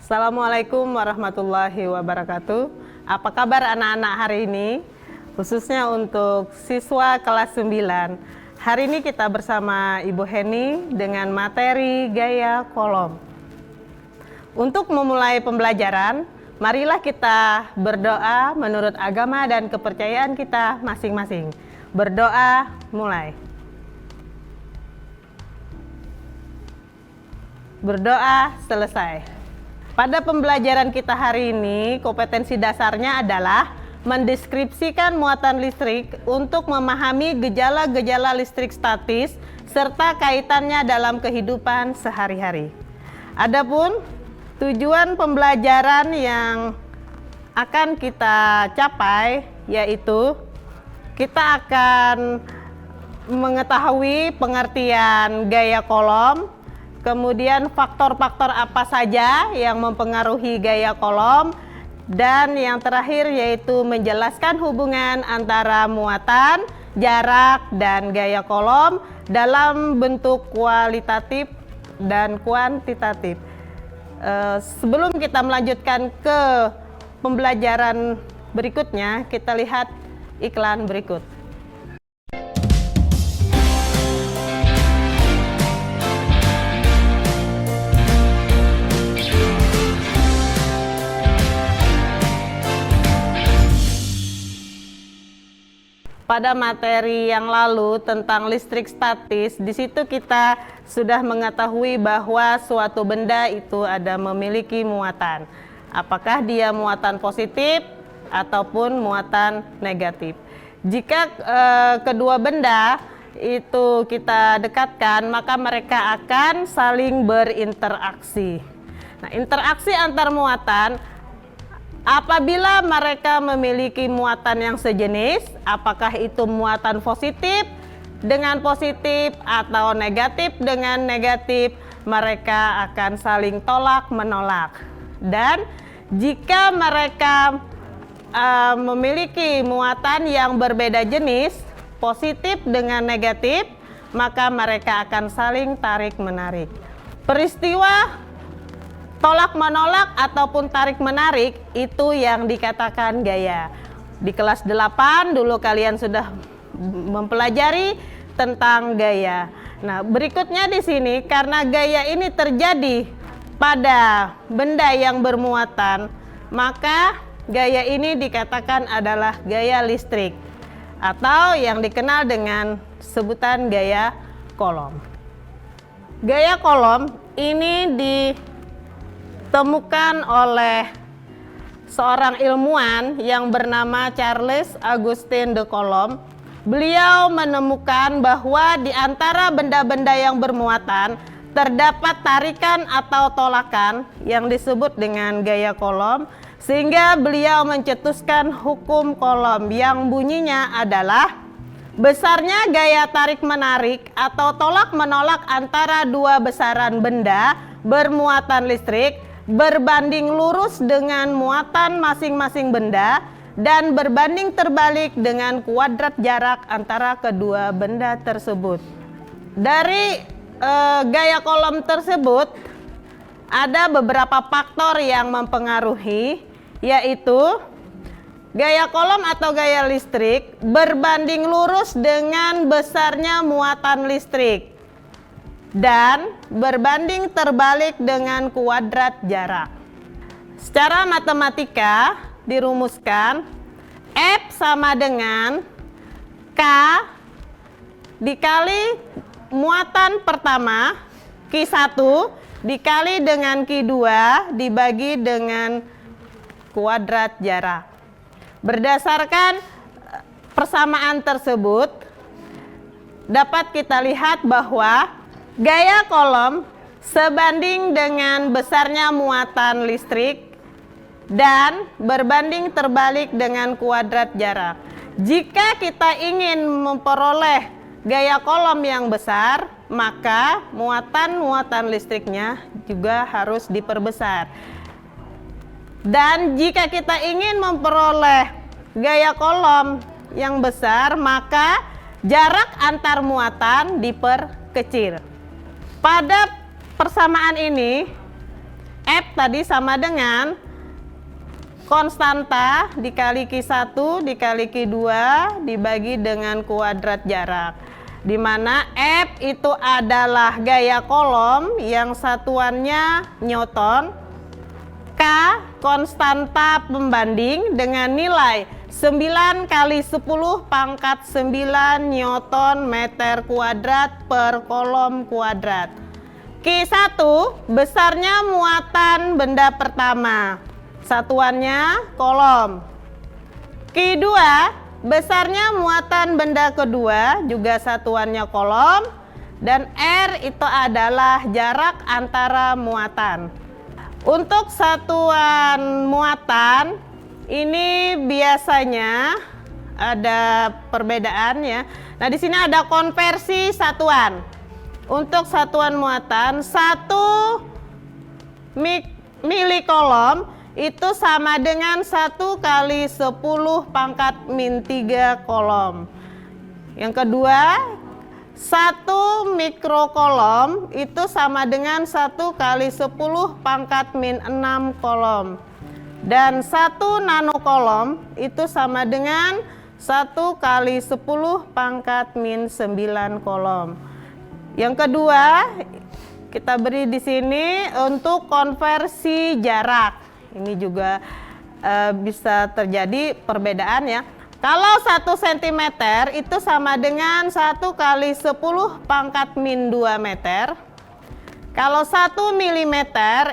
Assalamualaikum warahmatullahi wabarakatuh. Apa kabar anak-anak hari ini? Khususnya untuk siswa kelas 9. Hari ini kita bersama Ibu Heni dengan materi gaya kolom. Untuk memulai pembelajaran, marilah kita berdoa menurut agama dan kepercayaan kita masing-masing. Berdoa, mulai. Berdoa, selesai. Pada pembelajaran kita hari ini, kompetensi dasarnya adalah mendeskripsikan muatan listrik untuk memahami gejala-gejala listrik statis serta kaitannya dalam kehidupan sehari-hari. Adapun tujuan pembelajaran yang akan kita capai yaitu kita akan mengetahui pengertian gaya kolom, kemudian faktor-faktor apa saja yang mempengaruhi gaya kolom, dan yang terakhir yaitu menjelaskan hubungan antara muatan, jarak, dan gaya kolom dalam bentuk kualitatif dan kuantitatif. Sebelum kita melanjutkan ke pembelajaran berikutnya, kita lihat iklan berikut. Pada materi yang lalu tentang listrik statis, di situ kita sudah mengetahui bahwa suatu benda itu ada memiliki muatan. Apakah dia muatan positif ataupun muatan negatif. Jika kedua benda itu kita dekatkan, maka mereka akan saling berinteraksi. Nah, interaksi antar muatan apabila mereka memiliki muatan yang sejenis, apakah itu muatan positif dengan positif atau negatif dengan negatif, mereka akan saling tolak menolak. Dan jika mereka memiliki muatan yang berbeda jenis, positif dengan negatif, maka mereka akan saling tarik menarik. Peristiwa tolak menolak ataupun tarik menarik itu yang dikatakan gaya. Di kelas 8 dulu kalian sudah mempelajari tentang gaya. Nah, berikutnya di sini karena gaya ini terjadi pada benda yang bermuatan, maka gaya ini dikatakan adalah gaya listrik atau yang dikenal dengan sebutan gaya kolom. Gaya kolom ini ditemukan oleh seorang ilmuwan yang bernama Charles Augustin de Coulomb. Beliau menemukan bahwa di antara benda-benda yang bermuatan terdapat tarikan atau tolakan yang disebut dengan gaya kolom, sehingga beliau mencetuskan hukum kolom yang bunyinya adalah besarnya gaya tarik-menarik atau tolak-menolak antara dua besaran benda bermuatan listrik berbanding lurus dengan muatan masing-masing benda dan berbanding terbalik dengan kuadrat jarak antara kedua benda tersebut. Dari gaya kolom tersebut ada beberapa faktor yang mempengaruhi, yaitu gaya kolom atau gaya listrik berbanding lurus dengan besarnya muatan listrik dan berbanding terbalik dengan kuadrat jarak. Secara matematika dirumuskan F sama dengan K dikali muatan pertama Q1 dikali dengan Q2 dibagi dengan kuadrat jarak. Berdasarkan persamaan tersebut dapat kita lihat bahwa gaya kolom sebanding dengan besarnya muatan listrik dan berbanding terbalik dengan kuadrat jarak. Jika kita ingin memperoleh gaya kolom yang besar, maka muatan-muatan listriknya juga harus diperbesar. Dan jika kita ingin memperoleh gaya kolom yang besar, maka jarak antar muatan diperkecil. Pada persamaan ini F tadi sama dengan konstanta dikali Q1 dikali Q2 dibagi dengan kuadrat jarak. Di mana F itu adalah gaya kolom yang satuannya Newton, K konstanta pembanding dengan nilai 9 kali 10 pangkat 9 Newton meter kuadrat per kolom kuadrat. Q1 besarnya muatan benda pertama, satuannya kolom. Q2 besarnya muatan benda kedua, juga satuannya kolom. Dan R itu adalah jarak antara muatan. Untuk satuan muatan ini biasanya ada perbedaan ya. Nah, di sini ada konversi satuan. Untuk satuan muatan 1 milikolom itu sama dengan 1 kali 10 pangkat min 3 kolom. Yang kedua, 1 mikrokolom itu sama dengan 1 kali 10 pangkat min 6 kolom. Dan 1 nanokolom itu sama dengan 1 kali 10 pangkat min 9 kolom. Yang kedua, kita beri di sini untuk konversi jarak. Ini juga bisa terjadi perbedaan ya. Kalau 1 cm itu sama dengan 1 kali 10 pangkat min 2 meter. Kalau 1 mm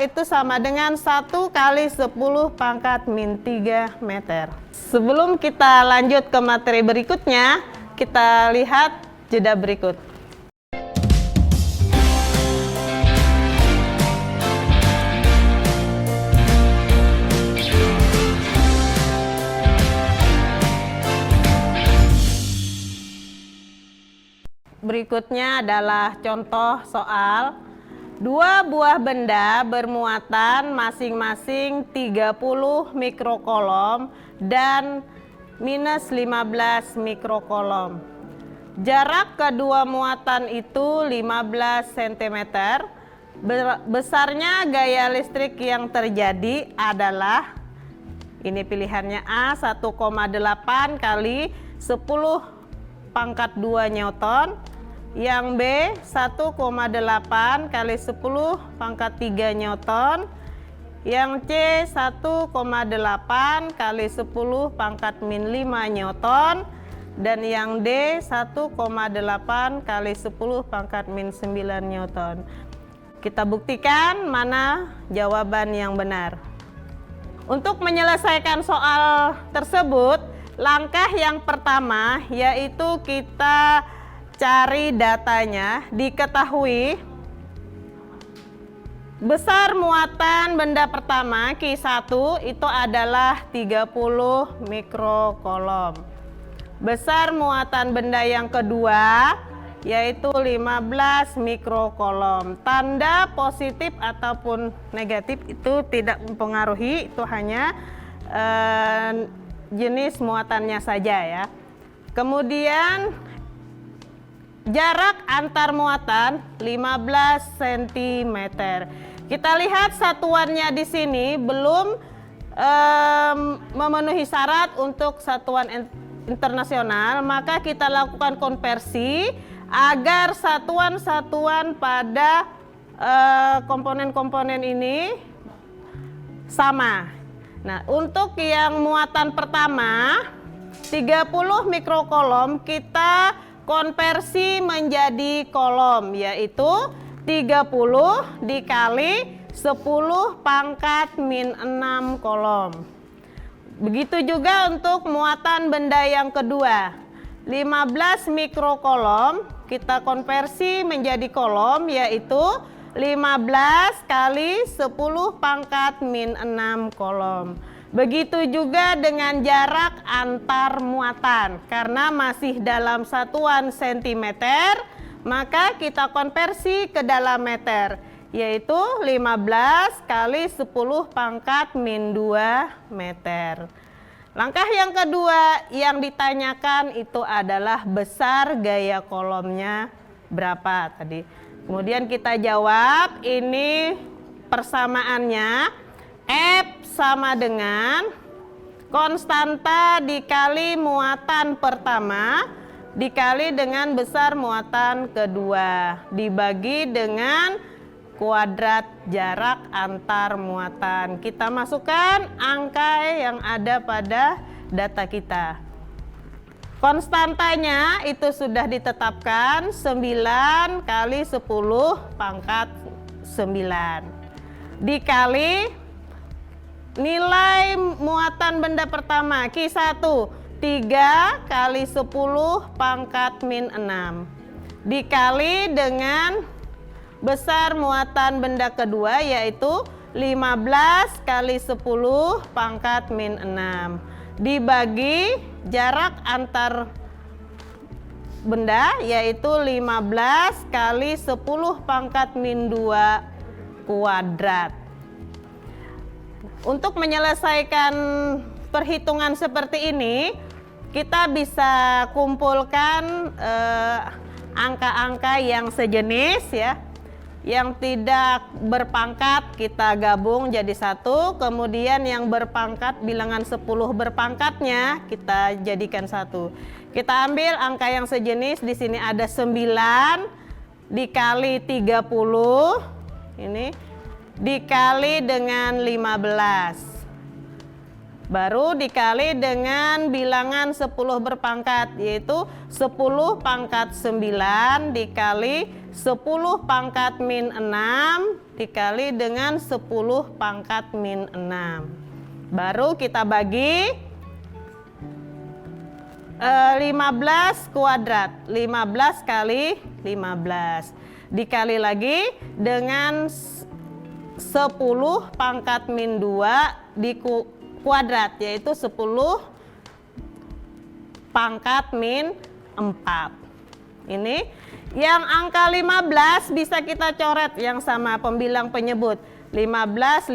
itu sama dengan 1 kali 10 pangkat min 3 meter. Sebelum kita lanjut ke materi berikutnya, kita lihat jeda berikut. Berikutnya adalah contoh soal. Dua buah benda bermuatan masing-masing 30 mikrokolom dan minus 15 mikrokolom. Jarak kedua muatan itu 15 cm. Besarnya gaya listrik yang terjadi adalah, ini pilihannya A, 1,8 kali 10 pangkat 2 Newton. Yang B, 1,8 kali 10 pangkat 3 Newton. Yang C, 1,8 kali 10 pangkat min 5 Newton. Dan yang D, 1,8 kali 10 pangkat min 9 Newton. Kita buktikan mana jawaban yang benar. Untuk menyelesaikan soal tersebut, langkah yang pertama yaitu kita cari datanya. Diketahui besar muatan benda pertama Q1 itu adalah 30 mikrokolom. Besar muatan benda yang kedua yaitu 15 mikrokolom. Tanda positif ataupun negatif itu tidak mempengaruhi, itu hanya jenis muatannya saja ya. Kemudian jarak antar muatan 15 cm. Kita lihat satuannya di sini belum memenuhi syarat untuk satuan internasional, maka kita lakukan konversi agar satuan-satuan pada komponen-komponen ini sama. Nah, untuk yang muatan pertama 30 mikrokolom kita konversi menjadi kolom, yaitu 30 dikali 10 pangkat min 6 kolom. Begitu juga untuk muatan benda yang kedua, 15 mikrokolom kita konversi menjadi kolom, yaitu 15 kali 10 pangkat min 6 kolom. Begitu juga dengan jarak antar muatan, karena masih dalam satuan cm, maka kita konversi ke dalam meter, yaitu 15 kali 10 pangkat min 2 meter. Langkah yang kedua yang ditanyakan itu adalah besar gaya kolomnya berapa tadi. Kemudian kita jawab, ini persamaannya F sama dengan konstanta dikali muatan pertama dikali dengan besar muatan kedua dibagi dengan kuadrat jarak antar muatan. Kita masukkan angka yang ada pada data kita. Konstantanya itu sudah ditetapkan 9 kali 10 pangkat 9 dikali nilai muatan benda pertama Q1 3 kali 10 pangkat min 6 dikali dengan besar muatan benda kedua yaitu 15 kali 10 pangkat min 6 dibagi jarak antar benda yaitu 15 kali 10 pangkat min 2 kuadrat. Untuk menyelesaikan perhitungan seperti ini, kita bisa kumpulkan angka-angka yang sejenis ya. Yang tidak berpangkat kita gabung jadi satu, kemudian yang berpangkat bilangan 10 berpangkatnya kita jadikan satu. Kita ambil angka yang sejenis, di sini ada 9 dikali 30 ini dikali dengan 15. Baru dikali dengan bilangan 10 berpangkat yaitu 10 pangkat 9 dikali 10 pangkat min 6 dikali dengan 10 pangkat min 6. Baru kita bagi 15 kuadrat, 15 kali 15 dikali lagi dengan 10 pangkat min 2 di kuadrat yaitu 10 pangkat min 4. Ini yang angka 15 bisa kita coret yang sama pembilang penyebut. 15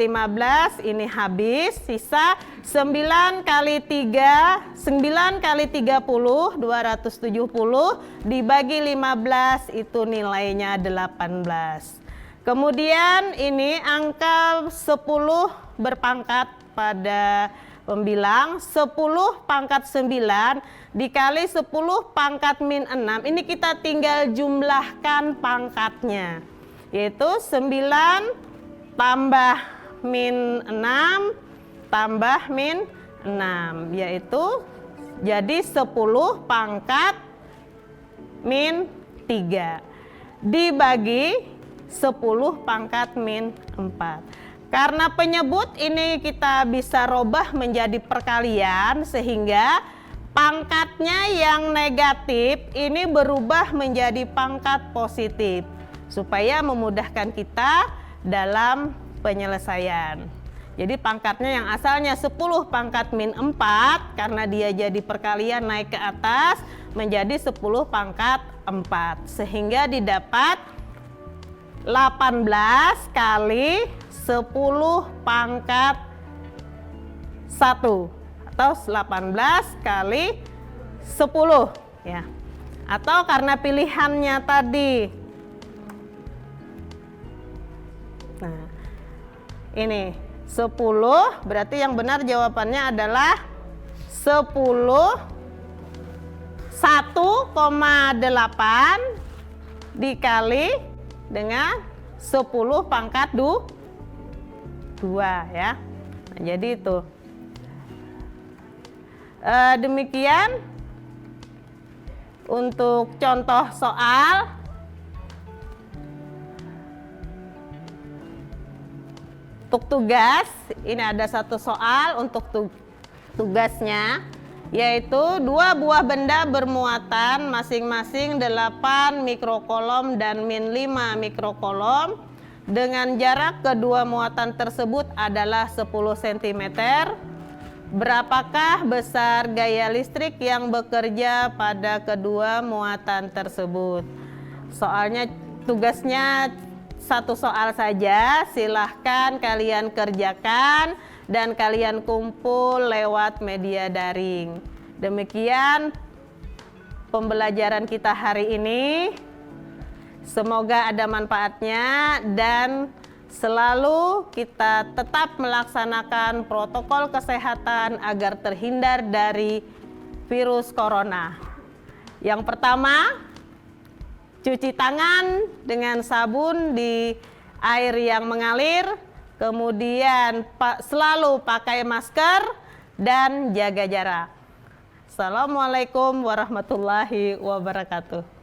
ini habis, sisa 9 kali 3, 9 kali 30 270 dibagi 15 itu nilainya 18. Kemudian ini angka 10 berpangkat pada pembilang 10 pangkat 9 dikali 10 pangkat min 6. Ini kita tinggal jumlahkan pangkatnya yaitu 9 tambah min 6 tambah min 6 yaitu jadi 10 pangkat min 3 dibagi 10 pangkat min 4. Karena penyebut ini kita bisa robah menjadi perkalian sehingga pangkatnya yang negatif ini berubah menjadi pangkat positif supaya memudahkan kita dalam penyelesaian. Jadi pangkatnya yang asalnya 10 pangkat min 4 karena dia jadi perkalian naik ke atas menjadi 10 pangkat 4 sehingga didapat 18 kali 10 pangkat 1 atau 18 kali 10 ya. Atau karena pilihannya tadi. Nah, ini 10 berarti yang benar jawabannya adalah 10 1,8 dikali dengan 10 pangkat 2 ya. Nah, jadi itu. Demikian untuk contoh soal. Untuk tugas, ini ada satu soal untuk tugasnya, yaitu 2 buah benda bermuatan masing-masing 8 mikrokolom dan min 5 mikrokolom dengan jarak kedua muatan tersebut adalah 10 cm. Berapakah besar gaya listrik yang bekerja pada kedua muatan tersebut? Soalnya tugasnya satu soal saja, silahkan kalian kerjakan dan kalian kumpul lewat media daring. Demikian pembelajaran kita hari ini. Semoga ada manfaatnya dan Selalu kita tetap melaksanakan protokol kesehatan agar terhindar dari virus corona. Yang pertama, cuci tangan dengan sabun di air yang mengalir, kemudian selalu pakai masker dan jaga jarak. Assalamualaikum warahmatullahi wabarakatuh.